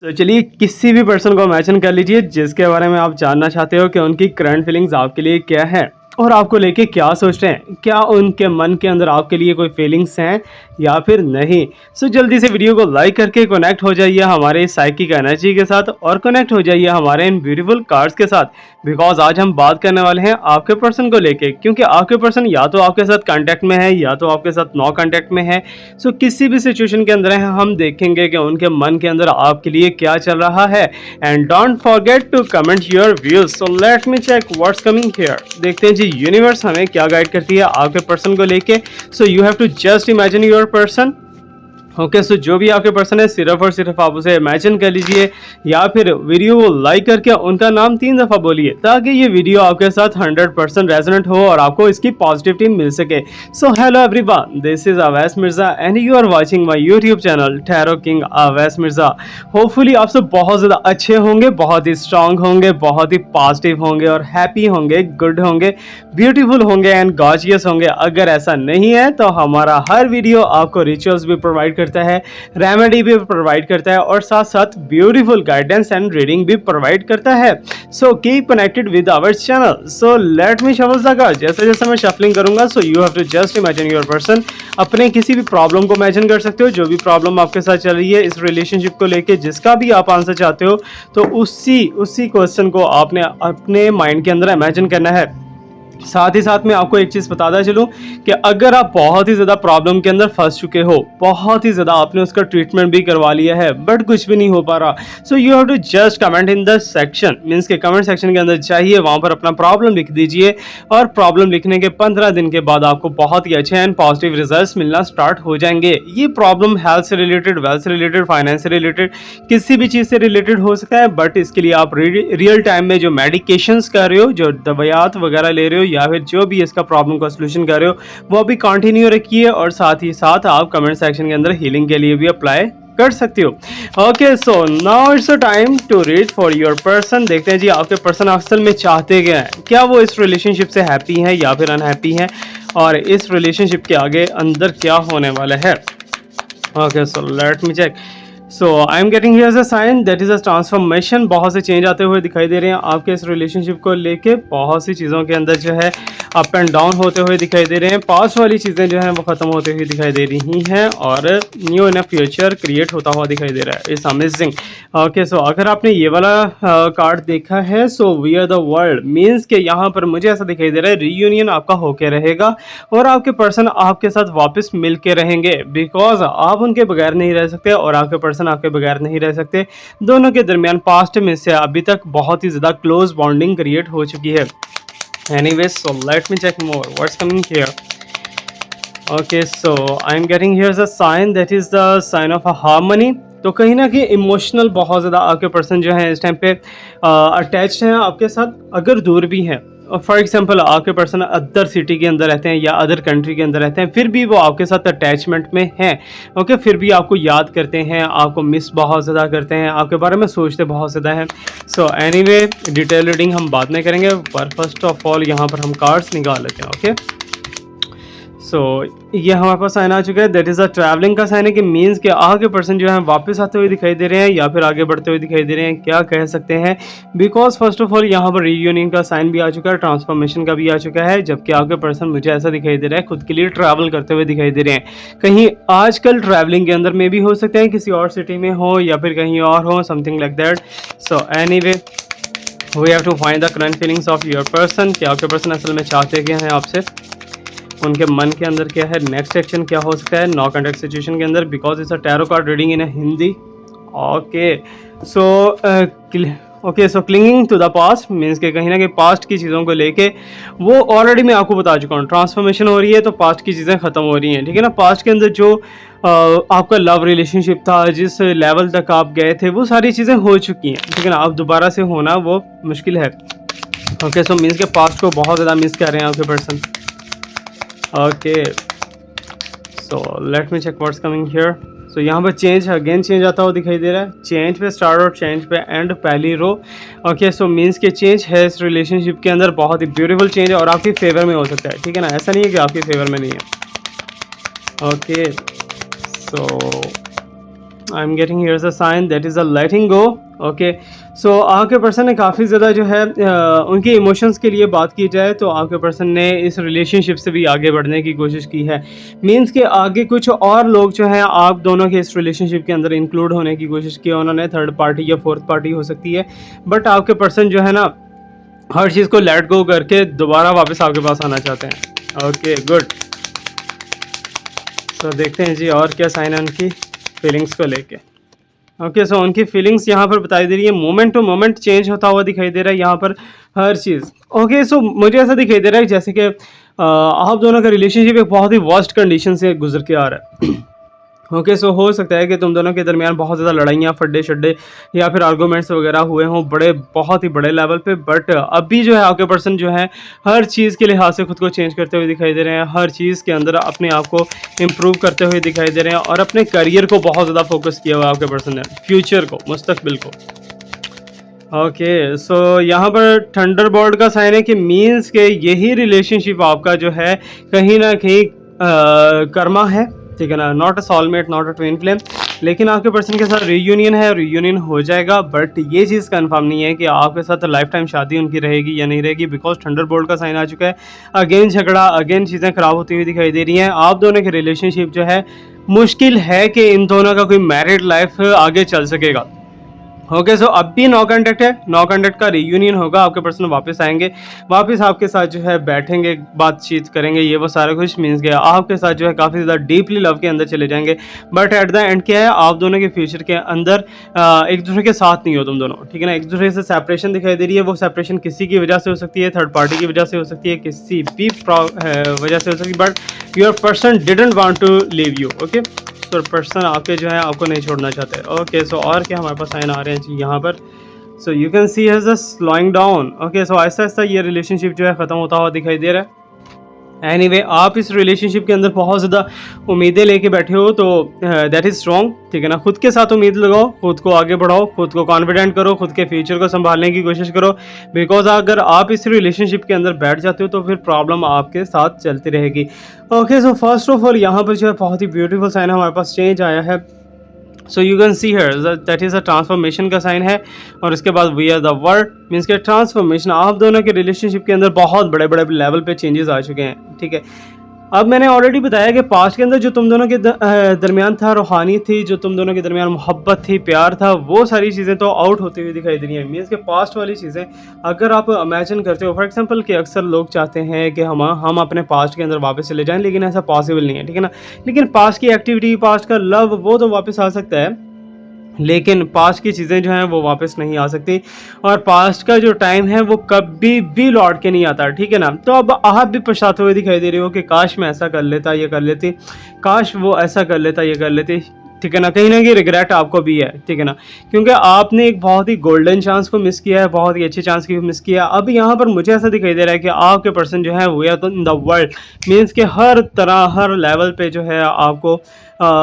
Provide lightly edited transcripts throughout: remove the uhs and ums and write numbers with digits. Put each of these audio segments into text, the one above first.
तो चलिए किसी भी पर्सन को इमेजिन कर लीजिए जिसके बारे में आप जानना चाहते हो कि उनकी करंट फीलिंग्स आपके लिए क्या है और आपको लेके क्या सोच रहे हैं, क्या उनके मन के अंदर आपके लिए कोई फीलिंग्स हैं या फिर नहीं। सो जल्दी से वीडियो को लाइक करके कनेक्ट हो जाइए हमारे साइकिक एनर्जी के साथ और कनेक्ट हो जाइए हमारे इन ब्यूटीफुल कार्ड्स के साथ। बिकॉज आज हम बात करने वाले हैं आपके पर्सन को लेके, क्योंकि आपके पर्सन या तो आपके साथ कांटेक्ट में है या तो आपके साथ नो कांटेक्ट में है। सो किसी भी सिचुएशन के अंदर है हम देखेंगे कि उनके मन के अंदर आपके लिए क्या चल रहा है। And don't forget to comment your views. So let me check what's coming here. देखते हैं जी यूनिवर्स हमें क्या गाइड करती है आपके पर्सन को लेके। So you have to just imagine your person. Okay so जो भी आपके पर्सन है सिर्फ और सिर्फ आप उसे इमेजिन कर लीजिए या फिर वीडियो को लाइक करके उनका नाम 3 दफ़ा बोलिए ताकि ये वीडियो आपके साथ 100% रेजोनेट हो और आपको इसकी पॉजिटिविटी मिल सके। So hello everyone, this is Awais Mirza and you are watching my YouTube channel Tarot King Awais Mirza. Hopefully आप सब बहुत ज़्यादा अच्छे होंगे, बहुत ही स्ट्रांग होंगे, बहुत ही पॉजिटिव होंगे और हैप्पी होंगे, गुड होंगे, ब्यूटीफुल होंगे एंड गॉर्जियस होंगे। अगर ऐसा नहीं है तो हमारा हर वीडियो आपको रिचुअल्स भी प्रोवाइड करता है, रेमेडी भी प्रोवाइड करता है और साथ साथ ब्यूटीफुल गाइडेंस एंड रीडिंग भी प्रोवाइड करता है। So keep connected with our channel. So let me shuffle the card. जैसे जैसे मैं शफलिंग करूंगा so you have to just imagine your person. अपने किसी भी प्रॉब्लम को इमेजिन कर सकते हो, जो भी प्रॉब्लम आपके साथ चल रही है इस रिलेशनशिप को लेके, जिसका भी आप आंसर चाहते हो तो उसी क्वेश्चन को आपने अपने माइंड के अंदर इमेजिन करना है। साथ ही साथ मैं आपको एक चीज़ बताता चलूं कि अगर आप बहुत ही ज़्यादा प्रॉब्लम के अंदर फंस चुके हो, बहुत ही ज़्यादा आपने उसका ट्रीटमेंट भी करवा लिया है बट कुछ भी नहीं हो पा रहा, so you have to just comment in the section. Means के कमेंट सेक्शन के अंदर जाइए, वहाँ पर अपना प्रॉब्लम लिख दीजिए और प्रॉब्लम लिखने के 15 दिन के बाद आपको बहुत ही अच्छे एंड पॉजिटिव रिजल्ट मिलना स्टार्ट हो जाएंगे। ये प्रॉब्लम हेल्थ से रिलेटेड, वेल्थ से रिलेटेड, फाइनेंस से रिलेटेड, किसी भी चीज़ से रिलेटेड हो सकता है। बट इसके लिए आप रियल टाइम में जो मेडिकेशंस कर रहे हो, जो दवाइयात वगैरह ले रहे हो या फिर जो भी इसका प्रॉब्लम का सलूशन कर रहे हो वो भी कंटिन्यू रखिए और साथ ही साथ आप कमेंट सेक्शन के अंदर हीलिंग के लिए भी अप्लाई कर सकते हो। Okay so now it's a time to read for your person. देखते हैं जी आपके पर्सन असल में चाहते क्या हैं, क्या वो इस रिलेशनशिप से हैप्पी हैं या फिर अनहैप्पी हैं और इस रिलेशनशिप के आगे अंदर क्या होने वाला है। Okay so let me check. So I am getting here a sign that is a transformation. बहुत से चेंज आते हुए दिखाई दे रहे हैं आपके इस रिलेशनशिप को लेके। बहुत सी चीज़ों के अंदर जो है अप एंड डाउन होते हुए दिखाई दे रहे हैं। पास्ट वाली चीज़ें जो हैं वो ख़त्म होते हुए दिखाई दे रही हैं और new in a future create होता हुआ दिखाई दे रहा है। It's amazing. ओके सो अगर आपने ये वाला कार्ड देखा है so we are the world, means के यहाँ पर मुझे ऐसा दिखाई दे रहा है रीयूनियन आपका होके रहेगा और आपके पर्सन आपके साथ वापस मिल के रहेंगे। बिकॉज आप उनके बगैर नहीं रह सकते और आपके पर्सन आपके बगैर नहीं रह सकते। दोनों के दरमियान पास्ट में से अभी तक बहुत ही ज़्यादा क्लोज बॉन्डिंग क्रिएट हो चुकी है। Anyways, so let me check more. What's coming here? Okay, so I'm getting here the sign that is the sign of a harmony. तो कहीं ना कहीं इमोशनल बहुत ज़्यादा आपके पर्सन जो है इस टाइम पे अटैच्ड हैं आपके साथ, अगर दूर भी हैं। फॉर एग्जाम्पल आपके पर्सन अदर सिटी के अंदर रहते हैं या अदर कंट्री के अंदर रहते हैं, फिर भी वो आपके साथ अटैचमेंट में हैं। ओके फिर भी आपको याद करते हैं, आपको मिस बहुत ज़्यादा करते हैं, आपके बारे में सोचते बहुत ज़्यादा हैं। सो एनीवे डिटेल रीडिंग हम बाद में करेंगे, पर फर्स्ट ऑफ ऑल यहाँ पर हम कार्ड्स निकाल लेते हैं। ओके सो ये हमारे पास साइन आ चुका है, दैट इज़ अ ट्रैवलिंग का साइन है कि मीन्स के आगे पर्सन जो है वापस आते हुए दिखाई दे रहे हैं या फिर आगे बढ़ते हुए दिखाई दे रहे हैं, क्या कह सकते हैं। बिकॉज फर्स्ट ऑफ ऑल यहाँ पर रीयूनियन का साइन भी आ चुका है, ट्रांसफॉर्मेशन का भी आ चुका है, जबकि आगे पर्सन मुझे ऐसा दिखाई दे रहा है खुद के लिए ट्रैवल करते हुए दिखाई दे रहे हैं। कहीं आजकल ट्रैवलिंग के अंदर में भी हो सकते हैं, किसी और सिटी में हो या फिर कहीं और हो, something like that. So anyway we have to find the current feelings of your person. कि आपके पर्सन असल में चाहते क्या हैं आपसे, उनके मन के अंदर क्या है, नेक्स्ट एक्शन क्या हो सकता है नो कॉन्टैक्ट सिचुएशन के अंदर। Because it's a tarot card reading in Hindi. Okay so clinging to the past means के कहीं ना कहीं पास्ट की चीज़ों को लेके वो ऑलरेडी मैं आपको बता चुका हूँ, ट्रांसफॉर्मेशन हो रही है तो पास्ट की चीज़ें ख़त्म हो रही हैं। ठीक है ना, पास्ट के अंदर जो आपका लव रिलेशनशिप था, जिस लेवल तक आप गए थे, वो सारी चीज़ें हो चुकी हैं। ठीक है ना, अब दोबारा से होना वो मुश्किल है। ओके सो मीन्स के पास्ट को बहुत ज़्यादा मिस कर रहे हैं आपके person. Okay so let me check what's coming here. So यहाँ पर चेंज अगेन चेंज आता हुआ दिखाई दे रहा है, चेंज पे स्टार्ट और चेंज पे एंड, पहली रो। ओके सो मीन्स के चेंज है इस रिलेशनशिप के अंदर, बहुत ही ब्यूटीफुल चेंज है और आपकी फेवर में हो सकता है। ठीक है ना, ऐसा नहीं है कि आपकी फेवर में नहीं है। Okay so I am getting here a sign that is a letting go. Okay, so आपके पर्सन ने काफ़ी ज़्यादा जो है उनके इमोशंस के लिए बात की जाए तो आपके पर्सन ने इस रिलेशनशिप से भी आगे बढ़ने की कोशिश की है। मीन्स के आगे कुछ और लोग जो हैं आप दोनों के इस रिलेशनशिप के अंदर इंक्लूड होने की कोशिश की, उन्होंने थर्ड पार्टी या फोर्थ पार्टी हो सकती है, बट आपके पर्सन जो है ना हर चीज़ को लेट गो करके दोबारा वापस आपके पास आना चाहते हैं। ओके गुड, सो देखते हैं जी और क्या साइन है उनकी फीलिंग्स को लेके। ओके, सो उनकी फीलिंग्स यहाँ पर बताई दे रही है, मोमेंट टू मोमेंट चेंज होता हुआ दिखाई दे रहा है यहाँ पर हर चीज़। ओके, सो मुझे ऐसा दिखाई दे रहा है जैसे कि आप दोनों का रिलेशनशिप एक बहुत ही वर्स्ट कंडीशन से गुजर के आ रहा है। ओके, सो हो सकता है कि तुम दोनों के दरमियान बहुत ज़्यादा लड़ाइयाँ, फड्डे शड्डे या फिर आर्गूमेंट्स वगैरह हुए हों बहुत ही बड़े लेवल पे, बट अभी जो है आपके पर्सन जो है हर चीज़ के लिहाज से खुद को चेंज करते हुए दिखाई दे रहे हैं, हर चीज़ के अंदर अपने आप को इम्प्रूव करते हुए दिखाई दे रहे हैं और अपने करियर को बहुत ज़्यादा फोकस किया हुआ है आपके पर्सन ने, फ्यूचर को, मुस्तकबिल को। ओके, सो यहाँ पर थंडरबोल्ट का साइन है कि मीन्स के यही रिलेशनशिप आपका जो है कहीं ना कहीं कर्मा है, ठीक है ना, not a soulmate, not a twin flame, लेकिन आपके पर्सन के साथ रीयूनियन है, रीयूनियन हो जाएगा, बट ये चीज़ कंफर्म नहीं है कि आपके साथ लाइफ टाइम शादी उनकी रहेगी या नहीं रहेगी, बिकॉज थंडरबोल्ट का साइन आ चुका है। अगेन झगड़ा, अगेन चीज़ें खराब होती हुई दिखाई दे रही हैं। आप दोनों की रिलेशनशिप जो है मुश्किल है कि इन दोनों का कोई मैरिड लाइफ आगे चल सकेगा। ओके, सो अब भी नो कॉन्टेक्ट है, नो कॉन्टेक्ट का रीयूनियन होगा, आपके पर्सन वापस आएंगे, वापस आपके साथ जो है बैठेंगे, बातचीत करेंगे, ये वो सारा कुछ मीन्स गया आपके साथ जो है काफ़ी ज़्यादा डीपली लव के अंदर चले जाएंगे, बट एट द एंड क्या है, आप दोनों के फ्यूचर के अंदर एक दूसरे के साथ नहीं हो तुम दोनों, ठीक है ना, एक दूसरे से सेपरेशन दिखाई दे रही है। वो सेपरेशन किसी की वजह से हो सकती है, थर्ड पार्टी की वजह से हो सकती है, किसी भी वजह से हो सकती है, but your person didn't want to leave you. Okay, तो पर्सन आपके जो है आपको नहीं छोड़ना चाहते। ओके, सो और क्या हमारे पास साइन आ रहे हैं जी यहाँ पर, so you can see has a slowing down. Okay, so आहिस्ता आहिस्ता ये रिलेशनशिप जो है ख़त्म होता हुआ दिखाई दे रहा है। एनीवे, आप इस रिलेशनशिप के अंदर बहुत ज़्यादा उम्मीदें लेके बैठे हो, तो दैट इज़ स्ट्रॉन्ग, ठीक है ना, खुद के साथ उम्मीद लगाओ, खुद को आगे बढ़ाओ, खुद को कॉन्फिडेंट करो, खुद के फ्यूचर को संभालने की कोशिश करो, बिकॉज अगर आप इस रिलेशनशिप के अंदर बैठ जाते हो तो फिर प्रॉब्लम आपके साथ चलती रहेगी। Okay, so first of all यहाँ पर जो है बहुत ही ब्यूटीफुल साइन हमारे पास चेंज आया है। So you can see here that is a transformation का साइन है, और उसके बाद we are the word means के ट्रांसफॉर्मेशन। आप दोनों के रिलेशनशिप के अंदर बहुत बड़े बड़े लेवल पे चेंजेस आ चुके हैं, ठीक है। अब मैंने ऑलरेडी बताया कि पास्ट के अंदर जो तुम दोनों के दरमियान था, रूहानियत थी, जो तुम दोनों के दरमियान मोहब्बत थी, प्यार था, वो सारी चीज़ें तो आउट होती हुई दिखाई दे रही हैं। मीन्स के पास्ट वाली चीज़ें अगर आप इमेजिन करते हो, फॉर एग्जांपल कि अक्सर लोग चाहते हैं कि हम अपने पास्ट के अंदर वापस चले जाएं, लेकिन ऐसा पॉसिबल नहीं है, ठीक है ना। लेकिन पास्ट की एक्टिविटी, पास्ट का लव, वो तो वापस आ सकता है, लेकिन पास्ट की चीज़ें जो हैं वो वापस नहीं आ सकती, और पास्ट का जो टाइम है वो कभी भी लौट के नहीं आता, ठीक है ना। तो अब आप भी पछताते हुए दिखाई दे रहे हो कि काश मैं ऐसा कर लेता, ये कर लेती, काश वो ऐसा कर लेता, ये कर लेती, ठीक है ना कहीं रिग्रेट आपको भी है, ठीक है ना, क्योंकि आपने एक बहुत ही गोल्डन चांस को मिस किया है, बहुत ही अच्छे चांस को मिस किया। अब यहाँ पर मुझे ऐसा दिखाई दे रहा है कि आपके पर्सन जो है वो या तो इन द वर्ल्ड मीन्स के हर तरह, हर लेवल पे जो है आपको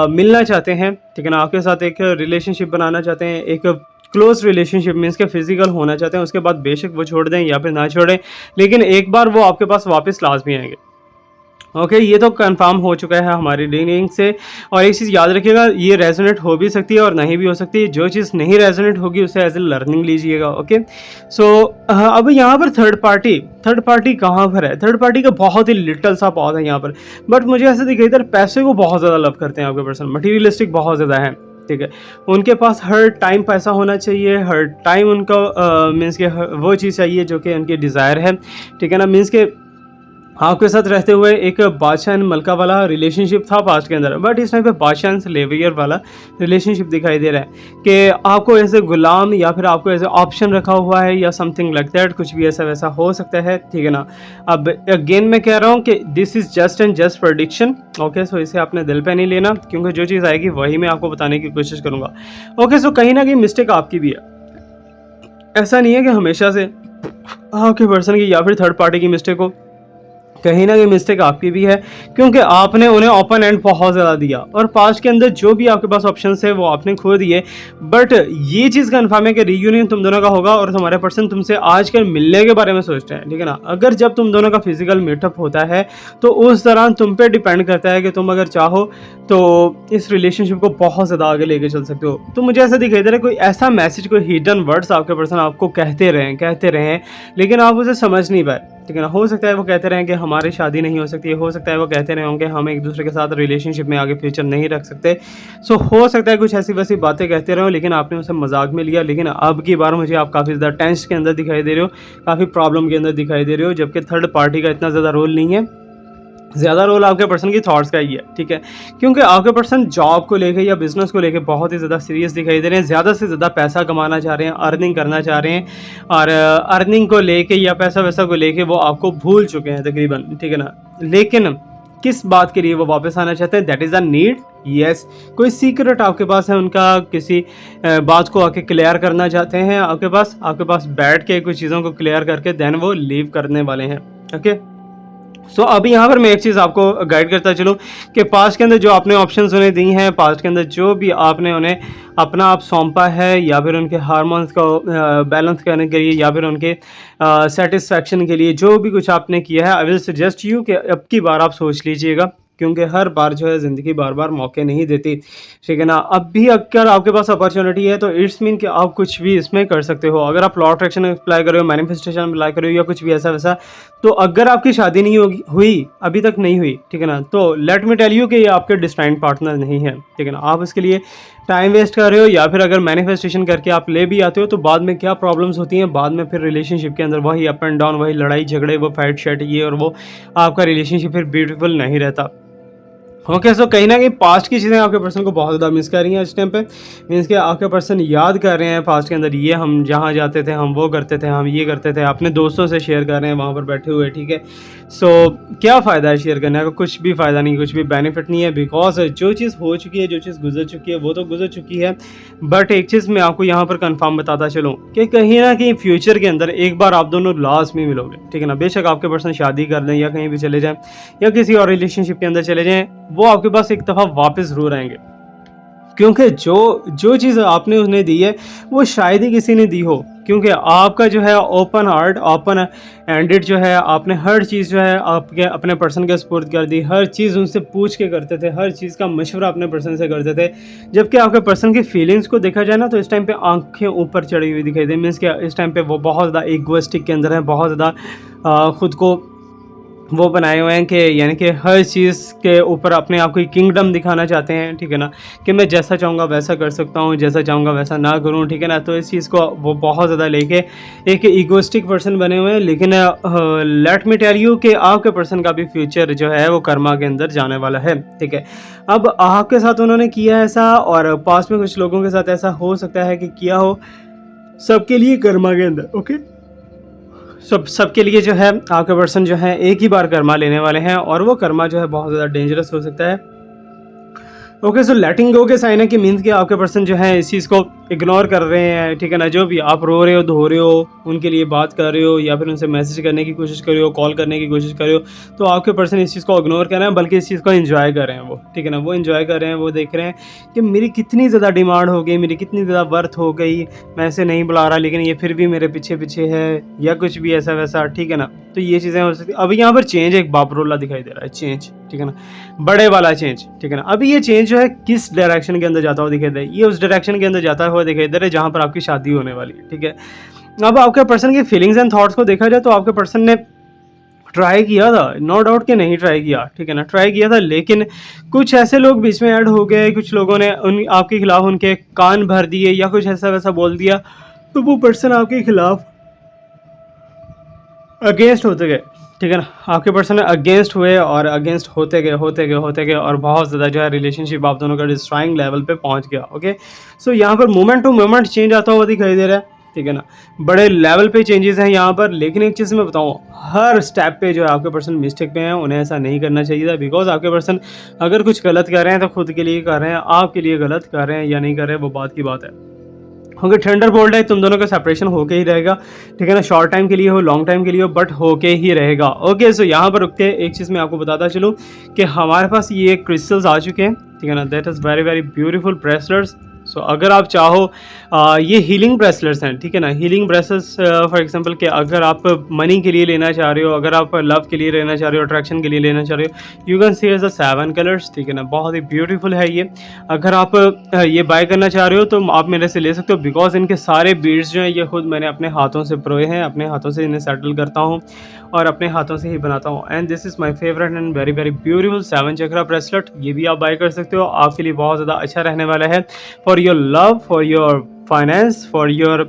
मिलना चाहते हैं, ठीक है ना, आपके साथ एक रिलेशनशिप बनाना चाहते हैं, एक क्लोज रिलेशनशिप मीन्स के फिजिकल होना चाहते हैं। उसके बाद बेशक वो छोड़ दें या फिर ना छोड़ें, लेकिन एक बार वो आपके पास वापस लाजमी आएंगे। ओके, ये तो कंफर्म हो चुका है हमारी रीडिंग से। और एक चीज़ याद रखिएगा, ये रेजोनेट हो भी सकती है और नहीं भी हो सकती है। जो चीज़ नहीं रेजोनेट होगी उसे एज ए लर्निंग लीजिएगा। ओके, सो अब यहाँ पर थर्ड पार्टी कहाँ पर है? थर्ड पार्टी का बहुत ही लिटल सा पॉज है यहाँ पर, बट मुझे ऐसे दिखाई दे पैसे को बहुत ज़्यादा लव करते हैं आपके पर्सन, मटीरियलिस्टिक बहुत ज़्यादा है, ठीक है। उनके पास हर टाइम पैसा होना चाहिए, हर टाइम उनका मीन्स के वो चीज़ चाहिए जो कि उनकी डिज़ायर है, ठीक है ना। मीन्स के आपके साथ रहते हुए एक बादशाह एंड मलका वाला रिलेशनशिप था पास्ट के अंदर, बट इस टाइम पे बादशाह एंड स्लेवियर वाला रिलेशनशिप दिखाई दे रहा है कि आपको ऐसे गुलाम या फिर आपको ऐसे ऑप्शन रखा हुआ है या समथिंग लाइक दैट, कुछ भी ऐसा वैसा हो सकता है, ठीक है ना। अब अगेन मैं कह रहा हूँ कि this is just and just prediction. Okay, so इसे आपने दिल पे नहीं लेना, क्योंकि जो चीज़ आएगी वही मैं आपको बताने की कोशिश करूँगा। ओके, सो कहीं ना कहीं मिस्टेक आपकी भी है। ऐसा नहीं है कि हमेशा से आपके पर्सन की या फिर थर्ड पार्टी की मिस्टेक हो, कहीं ना कहीं मिस्टेक आपकी भी है, क्योंकि आपने उन्हें ओपन एंड बहुत ज़्यादा दिया और पास्ट के अंदर जो भी आपके पास ऑप्शंस है वो आपने खो दिए। बट ये चीज़ कन्फर्म है कि रीयूनियन तुम दोनों का होगा और तुम्हारे पर्सन तुमसे आजकल मिलने के बारे में सोचते हैं, ठीक है ना। अगर जब तुम दोनों का फिजिकल मीटअप होता है तो उस दौरान तुम पे डिपेंड करता है कि तुम अगर चाहो तो इस रिलेशनशिप को बहुत ज़्यादा आगे लेके चल सकते हो। तो मुझे ऐसा दिखाई दे रहा है कोई ऐसा मैसेज, कोई हिडन वर्ड्स आपके पर्सन आपको कहते रहें लेकिन आप उसे समझ नहीं पाए, ठीक है ना। हो सकता है वो कहते रहें कि हमारी शादी नहीं हो सकती, हो सकता है वो कहते रहे होंगे हम एक दूसरे के साथ रिलेशनशिप में आगे फ्यूचर नहीं रख सकते। सो हो सकता है कुछ ऐसी वैसी बातें कहते रहे हो लेकिन आपने उसे मजाक में लिया। लेकिन अब की बार मुझे आप काफ़ी ज़्यादा टेंशन के अंदर दिखाई दे रहे हो, काफ़ी प्रॉब्लम के अंदर दिखाई दे रहे हो, जबकि थर्ड पार्टी का इतना ज़्यादा रोल नहीं है। ज़्यादा रोल आपके पर्सन की थॉट्स का ही है, ठीक है। क्योंकि आपके पर्सन जॉब को लेके या बिजनेस को लेके बहुत ही ज़्यादा सीरियस दिखाई दे रहे हैं, ज़्यादा से ज़्यादा पैसा कमाना चाह रहे हैं, अर्निंग करना चाह रहे हैं और अर्निंग को लेके या पैसा वैसा को लेके वो आपको भूल चुके हैं तकरीबन, ठीक है ना। लेकिन किस बात के लिए वो वापस आना चाहते हैं, that is a need. Yes, कोई सीक्रेट आपके पास है उनका, किसी बात को आके क्लियर करना चाहते हैं आपके पास बैठ के कुछ चीज़ों को क्लियर करके देन वो लीव करने वाले हैं, ओके। सो अभी यहाँ पर मैं एक चीज़ आपको गाइड करता चलूँ कि पास्ट के अंदर जो आपने ऑप्शंस उन्हें दी हैं, पास्ट के अंदर जो भी आपने उन्हें अपना आप सौंपा है या फिर उनके हार्मोन्स को बैलेंस करने के लिए या फिर उनके सेटिस्फैक्शन के लिए जो भी कुछ आपने किया है, आई विल सजेस्ट यू कि अब की बार आप सोच लीजिएगा, क्योंकि हर बार जो है ज़िंदगी बार बार मौके नहीं देती, ठीक है ना। अब भी अगर आपके पास अपॉर्चुनिटी है तो इट्स मीन कि आप कुछ भी इसमें कर सकते हो। अगर आप लॉ अट्रैक्शन अप्लाई कर रहे हो, मैनिफेस्टेशन अप्लाई कर रहे हो या कुछ भी ऐसा वैसा, तो अगर आपकी शादी नहीं होगी हुई अभी तक नहीं हुई, ठीक है ना, तो लेट मी टेल यू कि ये आपके डिस्टाइंड पार्टनर नहीं है, ठीक है ना। आप इसके लिए टाइम वेस्ट कर रहे हो या फिर अगर मैनिफेस्टेशन करके आप ले भी आते हो तो बाद में क्या प्रॉब्लम्स होती हैं, बाद में फिर रिलेशनशिप के अंदर वही अप एंड डाउन, वही लड़ाई झगड़े, वो फाइट शैट ये और वो, आपका रिलेशनशिप फिर ब्यूटीफुल नहीं रहता। ओके, सो कहीं ना कहीं पास्ट की चीज़ें आपके पर्सन को बहुत ज़्यादा मिस कर रही हैं इस टाइम पे। मीन्स कि आपके पर्सन याद कर रहे हैं पास्ट के अंदर, ये हम जहाँ जाते थे, हम वो करते थे, हम ये करते थे, अपने दोस्तों से शेयर कर रहे हैं वहाँ पर बैठे हुए, ठीक है। सो क्या फ़ायदा है शेयर करने का, कुछ भी फ़ायदा नहीं, कुछ भी बेनिफिट नहीं है, बिकॉज जो चीज़ हो चुकी है, जो चीज़ गुजर चुकी है वो तो गुजर चुकी है। बट एक चीज़ मैं आपको यहाँ पर कन्फर्म बताता चलूँ कि कहीं ना कहीं फ्यूचर के अंदर एक बार आप दोनों लास्ट में मिलोगे, ठीक है ना। बेशक आपके पर्सन शादी कर लें या कहीं भी चले जाएँ या किसी और रिलेशनशिप के अंदर चले जाएँ, वो आपके पास एक दफ़ा वापस ज़रूर आएंगे, क्योंकि जो जो चीज़ आपने उन्हें दी है वो शायद ही किसी ने दी हो, क्योंकि आपका जो है ओपन हार्ट, ओपन एंडेड जो है, आपने हर चीज़ जो है आपके अपने पर्सन के सुपुर्द कर दी, हर चीज़ उनसे पूछ के करते थे, हर चीज़ का मशवरा अपने पर्सन से करते थे। जबकि आपके पर्सन की फीलिंग्स को देखा जाए ना तो इस टाइम पे आंखें ऊपर चढ़ी हुई दिखाई दे, मीन्स कि इस टाइम पे वो बहुत ज़्यादा इगोइस्टिक के अंदर है, बहुत ज़्यादा खुद को वो बनाए हुए हैं कि यानी कि हर चीज़ के ऊपर अपने आप को किंगडम दिखाना चाहते हैं, ठीक है ना, कि मैं जैसा चाहूँगा वैसा कर सकता हूँ, जैसा चाहूँगा वैसा ना करूँ, ठीक है ना। तो इस चीज़ को वो बहुत ज़्यादा लेके एक ईगोइस्टिक पर्सन बने हुए हैं। लेकिन लेट मी टेल यू कि आपके पर्सन का भी फ्यूचर जो है वो कर्मा के अंदर जाने वाला है, ठीक है। अब आपके साथ उन्होंने किया ऐसा और पास्ट में कुछ लोगों के साथ ऐसा हो सकता है कि किया हो, सबके लिए कर्मा के अंदर, ओके, सबके लिए जो है आपके पर्सन जो है एक ही बार कर्मा लेने वाले हैं और वो कर्मा जो है बहुत ज़्यादा डेंजरस हो सकता है। ओके, सो लेटिंग गो के साइन है कि मीन्स कि आपके पर्सन जो है इस चीज़ को इग्नोर कर रहे हैं, ठीक है ना। जो भी आप रो रहे हो, धो रहे हो, उनके लिए बात कर रहे हो या फिर उनसे मैसेज करने की कोशिश कर रहे हो, कॉल करने की कोशिश कर रहे हो, तो आपके पर्सन इस चीज़ को इग्नोर कर रहे हैं, बल्कि इस चीज़ को एंजॉय कर रहे हैं वो, ठीक है ना। वो एंजॉय कर रहे हैं, वो देख रहे हैं कि मेरी कितनी ज़्यादा डिमांड हो गई, मेरी कितनी ज़्यादा वर्थ हो गई, मैं ऐसे नहीं बुला रहा लेकिन ये फिर भी मेरे पीछे पीछे है या कुछ भी ऐसा वैसा, ठीक है ना। तो ये चीज़ें हो सकती। अभी यहाँ पर चेंज एक बापरोला दिखाई दे रहा है, चेंज, ठीक है ना, बड़े वाला चेंज, ठीक है ना। अभी ये चेंज जो है किस डायरेक्शन के अंदर जाता हुआ दिखाई दे रहा है, ये उस डायरेक्शन के अंदर जाता हुआ दिखाई दे रहा है जहाँ पर आपकी शादी होने वाली है, ठीक है। अब आपके पर्सन की फीलिंग्स एंड थॉट्स को देखा जाए तो आपके पर्सन ने ट्राई किया था, नो डाउट कि नहीं ट्राई किया, ठीक है ना, ट्राई किया था, लेकिन कुछ ऐसे लोग बीच में ऐड हो गए, कुछ लोगों ने उन आपके खिलाफ उनके कान भर दिए या कुछ ऐसा वैसा बोल दिया, तो वो पर्सन आपके खिलाफ अगेंस्ट होते गए, ठीक है ना। आपके पर्सन अगेंस्ट हुए और अगेंस्ट होते गए और बहुत ज़्यादा जो है रिलेशनशिप आप दोनों का डिस्ट्रॉइंग लेवल पे पहुंच गया, ओके। सो यहाँ पर मोमेंट टू मोमेंट चेंज आता हुआ दिखाई दे रहा है, ठीक है ना, बड़े लेवल पे चेंजेस हैं यहाँ पर। लेकिन एक चीज़ मैं बताऊँ, हर स्टेप पे जो है आपके पर्सन मिस्टेक पे हैं, उन्हें ऐसा नहीं करना चाहिए था, बिकॉज आपके पर्सन अगर कुछ गलत कर रहे हैं तो खुद के लिए कर रहे हैं, आपके लिए गलत कर रहे हैं या नहीं कर रहे हैं वो बात की बात है। ओके, थंडर बोल्ट है, तुम दोनों का सेपरेशन होके ही रहेगा, ठीक है ना, शॉर्ट टाइम के लिए हो लॉन्ग टाइम के लिए हो, बट होके ही रहेगा। ओके, सो यहाँ पर रुक के एक चीज़ मैं आपको बताता चलूँ कि हमारे पास ये क्रिस्टल्स आ चुके हैं, ठीक है ना, that is very very beautiful bracelets. So अगर आप चाहो ये हीलिंग ब्रेसलेट्स हैं, ठीक है ना, हीलिंग ब्रेसलेट्स फॉर एग्जांपल कि अगर आप मनी के लिए लेना चाह रहे हो, अगर आप लव के लिए लेना चाह रहे हो, अट्रैक्शन के लिए लेना चाह रहे हो, you can see as the 7 colours, ठीक है ना, बहुत ही ब्यूटीफुल है ये। अगर आप ये बाय करना चाह रहे हो तो आप मेरे से ले सकते हो, बिकॉज इनके सारे बीड्स जो हैं ये खुद मैंने अपने हाथों से परोए हैं, अपने हाथों से इन्हें सेटल करता हूँ और अपने हाथों से ही बनाता हूँ। And this is my favourite and very very beautiful 7 chakra bracelet. ये भी आप बाय कर सकते हो, आपके लिए बहुत ज़्यादा अच्छा रहने वाला है, for your love, for your finance, for your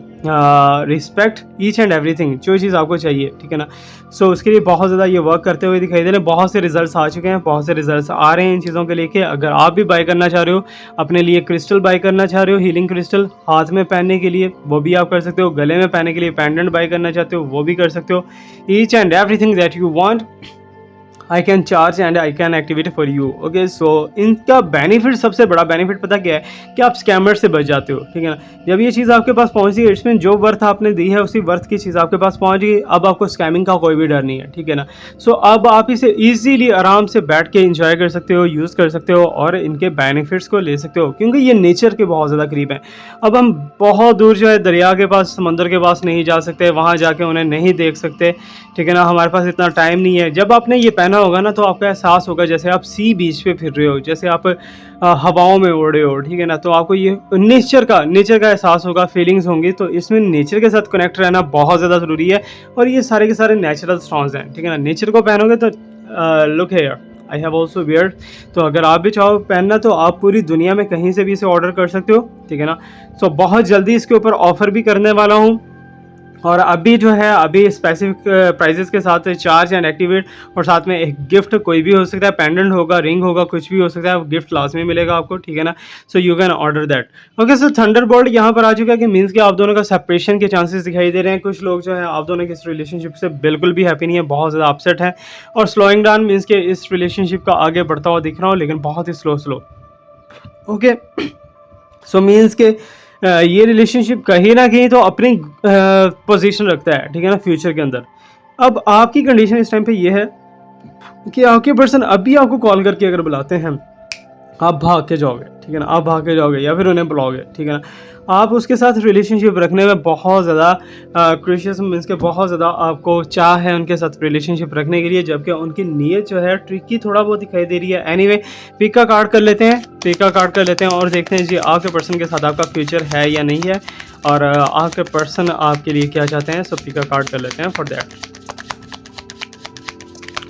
respect, each and everything, जो चीज़ आपको चाहिए, ठीक है ना। सो उसके लिए बहुत ज़्यादा ये वर्क करते हुए दिखाई दे रहे हैं, बहुत से रिजल्ट्स आ चुके हैं, बहुत से रिजल्ट्स आ रहे हैं इन चीज़ों के लेके। अगर आप भी बाय करना चाह रहे हो, अपने लिए क्रिस्टल बाय करना चाह रहे हो, हीलिंग क्रिस्टल हाथ में पहनने के लिए, वो भी आप कर सकते हो, गले में पहनने के लिए पेंडेंट बाय करना चाहते हो, वो भी कर सकते हो। Each and everything that you want I can charge and I can activate for you. Okay, so इनका बेनिफिट, सबसे बड़ा बेनिफिट पता क्या है कि आप स्कैमर से बच जाते हो, ठीक है ना। जब ये चीज़ आपके पास पहुंची, इसमें जो वर्थ आपने दी है उसी वर्थ की चीज़ आपके पास पहुंच गई, अब आपको स्कैमिंग का कोई भी डर नहीं है, ठीक है ना। सो अब आप इसे ईजीली आराम से बैठ के इंजॉय कर सकते हो, यूज़ कर सकते हो और इनके बेनिफिट्स को ले सकते हो, क्योंकि ये नेचर के बहुत ज़्यादा करीब हैं। अब हम बहुत दूर जो है दरिया के पास, समंदर के पास नहीं जा सकते, वहाँ जाके उन्हें नहीं देख सकते, ठीक है ना, हमारे पास इतना टाइम नहीं है। जब आपने ये पहना होगा ना तो आपका एहसास होगा जैसे आप सी बीच पे फिर रहे हो, जैसे आप हवाओं में उड़ रहे हो, ठीक है ना। तो आपको ये नेचर का एहसास होगा, फीलिंग्स होंगी। तो इसमें नेचर के साथ कनेक्ट रहना बहुत ज़्यादा ज़रूरी है और ये सारे के सारे नेचुरल स्टोन्स हैं, ठीक है ना। नेचर को पहनोगे तो लुक है यार, आई हैव ऑल्सो वियर्ड। तो अगर आप भी चाहो पहनना तो आप पूरी दुनिया में कहीं से भी इसे ऑर्डर कर सकते हो, ठीक है ना। सो बहुत जल्दी इसके ऊपर ऑफर भी करने वाला हूँ और अभी जो है अभी स्पेसिफिक प्राइजेस के साथ चार्ज एंड एक्टिवेट और साथ में एक गिफ्ट कोई भी हो सकता है, पेंडेंट होगा, रिंग होगा, कुछ भी हो सकता है, गिफ्ट लाजमी मिलेगा आपको, ठीक है ना। सो you can order that. Okay, so Thunderbolt यहाँ पर आ चुका है कि मीन्स कि आप दोनों का सेपरेशन के चांसेस दिखाई दे रहे हैं। कुछ लोग जो है आप दोनों के इस रिलेशनशिप से बिल्कुल भी हैप्पी नहीं है, बहुत ज़्यादा अपसेट है और स्लोइंग डाउन मीन्स के इस रिलेशनशिप का आगे बढ़ता हुआ दिख रहा हूँ, लेकिन बहुत ही स्लो। ओके, सो मीन्स के ये रिलेशनशिप कहीं ना कहीं तो अपनी पोजीशन रखता है, ठीक है ना, फ्यूचर के अंदर। अब आपकी कंडीशन इस टाइम पे ये है कि आपके पर्सन अभी आपको कॉल करके अगर बुलाते हैं, आप भाग के जाओगे, ठीक है ना, आप भाग के जाओगे या फिर उन्हें बुलाओगे, ठीक है ना। आप उसके साथ रिलेशनशिप रखने में बहुत ज़्यादा क्रिशियस मीन्स के बहुत ज़्यादा आपको चाह है उनके साथ रिलेशनशिप रखने के लिए, जबकि उनकी नीयत जो है ट्रिकी थोड़ा बहुत दिखाई दे रही है। एनीवे, पिक का कार्ड कर लेते हैं और देखते हैं जी आपके पर्सन के साथ आपका फ्यूचर है या नहीं है और आपके पर्सन आपके लिए क्या चाहते हैं। सो पिक का कार्ड कर लेते हैं for that.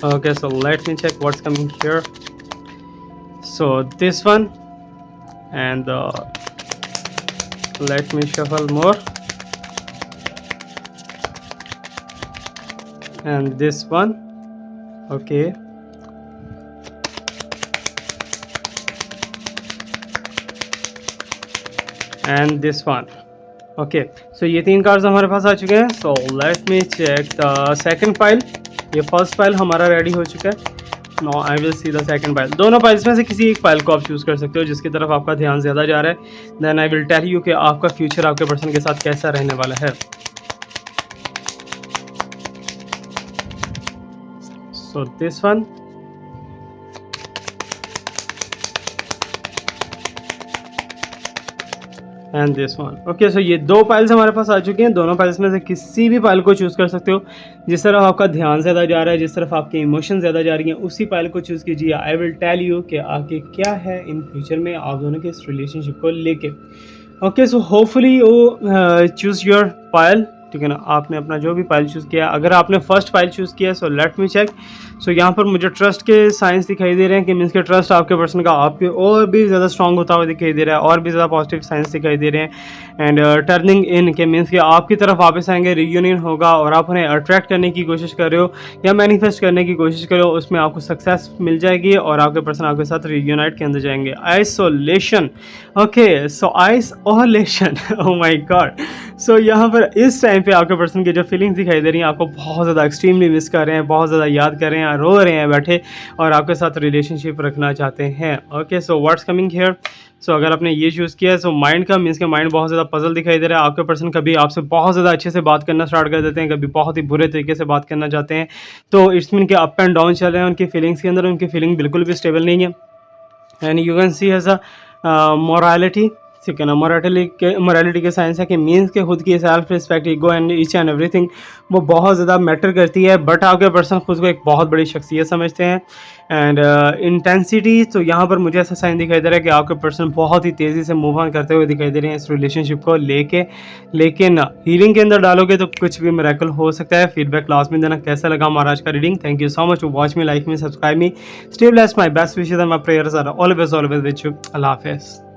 Okay, so let me check what's coming here. So this one and let me shuffle more and this one. Okay, and this one. Okay, so ये 3 कार्ड्स हमारे पास आ चुके हैं। So let me check the second pile। ये first pile हमारा ready हो चुका है। No, I will see the second pile. दोनों पाइल्स में से किसी एक पाइल को आप चूज़ कर सकते हो जिसकी तरफ आपका ध्यान ज़्यादा जा रहा है। Then I will tell you कि आपका फ्यूचर आपके पर्सन के साथ कैसा रहने वाला है। So this one and this one. Okay, so ये 2 फाइल्स हमारे पास आ चुके हैं। दोनों फाइल्स में से किसी भी फाइल को चूज़ कर सकते हो जिस तरफ आपका ध्यान ज़्यादा जा रहा है, जिस तरफ आपके इमोशन ज़्यादा जा रही हैं, उसी फाइल को चूज़ कीजिए। आई विल टेल यू कि आगे क्या है इन फ्यूचर में आप दोनों के इस रिलेशनशिप को लेके। Okay, so hopefully you choose your file, ठीक है ना। आपने अपना जो भी फाइल चूज़ किया, अगर आपने फर्स्ट फाइल चूज़ किया सो लेट मी चेक। सो यहाँ पर मुझे ट्रस्ट के साइंस दिखाई दे रहे हैं कि मीन्स के ट्रस्ट आपके पर्सन का आपके और भी ज़्यादा स्ट्रॉन्ग होता हुआ दिखाई दे रहा है, और भी ज़्यादा पॉजिटिव साइंस दिखाई दे रहे हैं। एंड टर्निंग इन के मीन्स कि आपकी तरफ वापस आएंगे, रियूनियन होगा और आप उन्हें अट्रैक्ट करने की कोशिश कर रहे हो या मैनिफेस्ट करने की कोशिश कर रहे हो, उसमें आपको सक्सेस मिल जाएगी और आपके पर्सन आपके साथ रियूनाइट के अंदर जाएंगे। Isolation. Okay, so isolation, oh my God. So यहाँ पर इस टाइम पे आपके पर्सन की जो फीलिंग्स दिखाई दे रही हैं, आपको बहुत ज़्यादा एक्सट्रीमली मिस कर रहे हैं, बहुत ज़्यादा याद कर रहे हैं, हैं, रो रहे हैं बैठे और आपके साथ रिलेशनशिप रखना चाहते हैं। Okay, so what's coming here. So अगर आपने ये चूज़ किया है, सो माइंड का मीन्स के माइंड बहुत ज़्यादा पजल दिखाई दे रहा है। आपके पर्सन कभी आपसे बहुत ज़्यादा अच्छे से बात करना स्टार्ट कर देते हैं, कभी बहुत ही बुरे तरीके से बात करना चाहते हैं। तो इट्स मीन के अप एंड डाउन चल रहे हैं उनकी फीलिंग्स के अंदर, उनकी फीलिंग बिल्कुल भी स्टेबल नहीं है। And you can see as a morality, ठीक है ना, मोरालिटी के साइंस है कि मीन्स के खुद की self respect, ego and each and everything वो बहुत ज़्यादा मैटर करती है। बट आपके पर्सन खुद को एक बहुत बड़ी शख्सियत समझते हैं। एंड इंटेंसिटी, तो यहाँ पर मुझे ऐसा साइन दिखाई दे रहा है कि आपके पर्सन बहुत ही तेज़ी से मूव ऑन करते हुए दिखाई दे रहे हैं इस रिलेशनशिप को लेके। लेकिन हीलिंग के अंदर डालोगे तो कुछ भी मिरेकल हो सकता है। फीडबैक क्लास में देना कैसा लगा हमारा आज का reading. Thank you so much to watch me, like me, subscribe me, stay blessed, my best wishes and my prayers are always with you. अल्लाह हाफिज़।